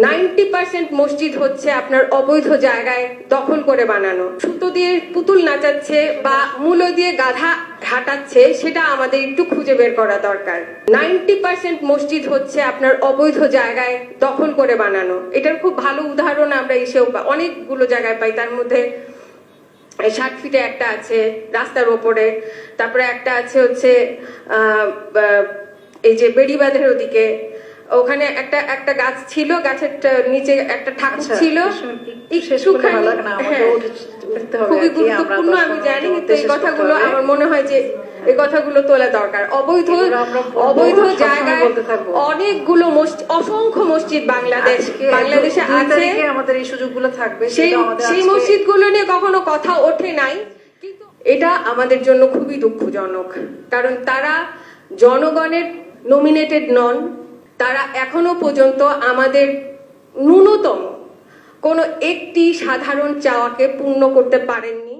90% মসজিদ হচ্ছে আপনার অবৈধ জায়গায় দখল করে বানানো। সুতো দিয়ে পুতুল নাচাচ্ছে বা মূলো দিয়ে গাধা হাঁটাচ্ছে, সেটা আমাদের একটু খুঁজে বের করা দরকার। 90% মসজিদ হচ্ছে আপনার অবৈধ জায়গায় দখল করে বানানো। এটার খুব ভালো উদাহরণ আমরা এসেও অনেকগুলো জায়গায় পাই। তার মধ্যে 60 ফিটে একটা আছে রাস্তার ওপরে, তারপরে একটা আছে হচ্ছে এই যে বেড়িবাঁধের ওদিকে, ওখানে একটা গাছ ছিল, গাছের নিচে একটা ঠাকুর ছিল। খুবই গুরুত্বপূর্ণ, আমি জানি, কিন্তু এই কথাগুলো আমার মনে হয় যে এই কথাগুলো তোলা দরকার। অবৈধ জায়গায় অনেকগুলো অসংখ্য মসজিদ বাংলাদেশে আছে, আমাদের এই সুযোগগুলো থাকবে, সেই মসজিদগুলো নিয়ে কখনো কথা ওঠে নাই। কিন্তু এটা আমাদের জন্য খুবই দুঃখজনক, কারণ তারা জনগণের নমিনেটেড নন। তারা এখনো পর্যন্ত আমাদের ন্যূনতম কোনো একটি সাধারণ চাওয়াকে পূর্ণ করতে পারেননি।